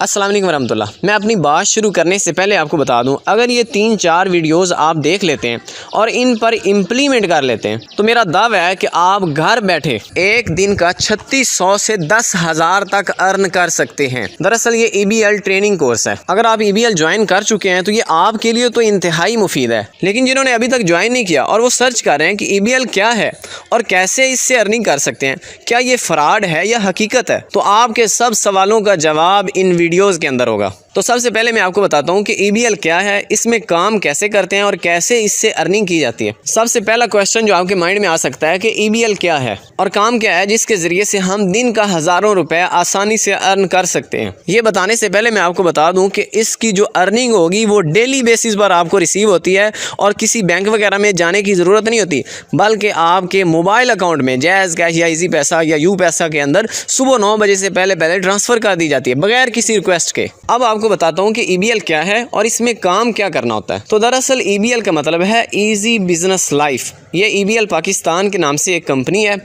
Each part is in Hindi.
अस्सलाम वालेकुम वरहमतुल्लाह। मैं अपनी बात शुरू करने से पहले आपको बता दूं, अगर ये 3-4 वीडियोस आप देख लेते हैं और इन पर इम्प्लीमेंट कर लेते हैं तो मेरा दावा है कि आप घर बैठे एक दिन का 3600 से 10,000 तक अर्न कर सकते हैं। दरअसल ये EBL ट्रेनिंग कोर्स है। अगर आप EBL ज्वाइन कर चुके हैं तो ये आपके लिए तो इंतहाई मुफीद है, लेकिन जिन्होंने अभी तक ज्वाइन नहीं किया और वो सर्च कर रहे हैं कि EBL क्या है और कैसे इससे अर्निंग कर सकते हैं, क्या ये फ्रॉड है या हकीकत है, तो आपके सब सवालों का जवाब इन वीडियोस के अंदर होगा। तो सबसे पहले मैं आपको बताता हूँ कि EBL क्या है, इसमें काम कैसे करते हैं और कैसे इससे अर्निंग की जाती है। सबसे पहला क्वेश्चन जो आपके माइंड में आ सकता है कि EBL क्या है और काम क्या है जिसके ज़रिए से हम दिन का हज़ारों रुपए आसानी से अर्न कर सकते हैं। ये बताने से पहले मैं आपको बता दूँ कि इसकी जो अर्निंग होगी वो डेली बेसिस पर आपको रिसीव होती है और किसी बैंक वगैरह में जाने की ज़रूरत नहीं होती, बल्कि आपके मोबाइल अकाउंट में जैज़ कैश या ईजी पैसा या यू पैसा के अंदर सुबह 9 बजे से पहले ट्रांसफ़र कर दी जाती है बगैर किसी रिक्वेस्ट के। अब आपको बताता हूँ कि EBL क्या है और इसमें काम क्या करना होता है। तो दरअसल EBL का मतलब है ईजी बिजनेस लाइफ। ये EBL पाकिस्तान के नाम से एक कंपनी है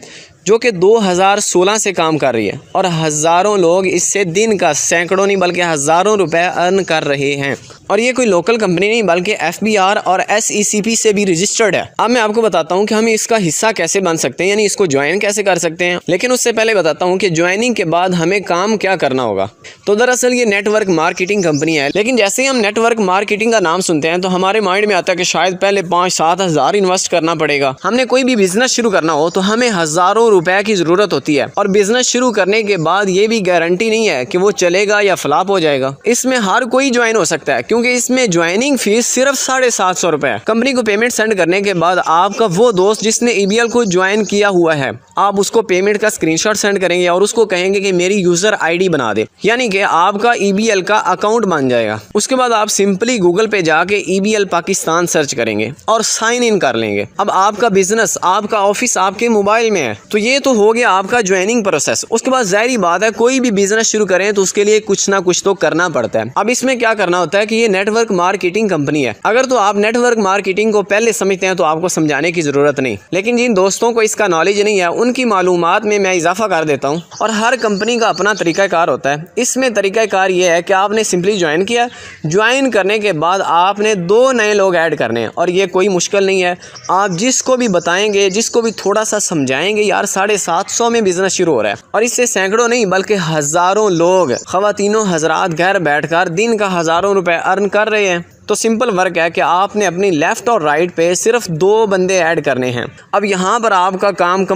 जो कि 2016 से काम कर रही है और हज़ारों लोग इससे दिन का सैकड़ों नहीं बल्कि हज़ारों रुपए अर्न कर रहे हैं। और ये कोई लोकल कंपनी नहीं बल्कि FBR और SECP से भी रजिस्टर्ड है। अब मैं आपको बताता हूँ कि हम इसका हिस्सा कैसे बन सकते हैं, यानी इसको ज्वाइन कैसे कर सकते हैं। लेकिन उससे पहले बताता हूँ कि ज्वाइनिंग के बाद हमें काम क्या करना होगा। तो दरअसल ये नेटवर्क मार्केटिंग कंपनी है, लेकिन जैसे ही हम नेटवर्क मार्केटिंग का नाम सुनते हैं तो हमारे माइंड में आता है कि शायद पहले 5-7 हज़ार इन्वेस्ट करना पड़ेगा। हमने कोई भी बिजनेस शुरू करना हो तो हमें हज़ारों रुपए की ज़रूरत होती है और बिजनेस शुरू करने के बाद ये भी गारंटी नहीं है कि वो चलेगा या फ्लॉप हो जाएगा। इसमें हर कोई ज्वाइन हो सकता है क्योंकि इसमें ज्वाइनिंग फीस सिर्फ 750 रुपए है। कंपनी को पेमेंट सेंड करने के बाद आपका वो दोस्त जिसने EBL को ज्वाइन किया हुआ है, आप उसको पेमेंट का स्क्रीनशॉट सेंड करेंगे और उसको कहेंगे कि मेरी यूज़र ID बना दे, यानी कि आपका EBL का अकाउंट बन जाएगा। उसके बाद आप सिंपली गूगल पे जाके EBL पाकिस्तान सर्च करेंगे और साइन इन कर लेंगे। अब आपका बिजनेस, आपका ऑफिस आपके मोबाइल में है। तो ये तो हो गया आपका ज्वाइनिंग प्रोसेस। उसके बाद जाहिर बात है कोई भी बिजनेस शुरू करें तो उसके लिए कुछ ना कुछ तो करना पड़ता है। अब इसमें क्या करना होता है कि ये नेटवर्क मार्केटिंग कंपनी है। अगर तो आप नेटवर्क मार्केटिंग को पहले समझते हैं तो आपको समझाने की जरूरत नहीं, लेकिन जिन दोस्तों को इसका नॉलेज नहीं है उनकी मालूमात में मैं इजाफा कर देता हूँ। और हर कंपनी का अपना तरीकाकार होता है। इसमें तरीकाकार ये है कि आपने सिंपली ज्वाइन किया, ज्वाइन करने के बाद आपने 2 नए लोग ऐड करने हैं और ये कोई मुश्किल नहीं है। आप जिसको भी बताएंगे, जिसको भी थोड़ा सा समझाएंगे, यार 750 में बिजनेस शुरू हो रहा है और इससे सैकड़ों नहीं बल्कि हज़ारों लोग, ख़वातीनों हज़रात घर बैठकर दिन का हज़ारों रुपए अर्न कर रहे हैं। तो सिंपल वर्क है कि आपने अपनी लेफ़्ट और राइट पे सिर्फ 2 बंदे ऐड करने हैं। अब यहाँ पर आपका काम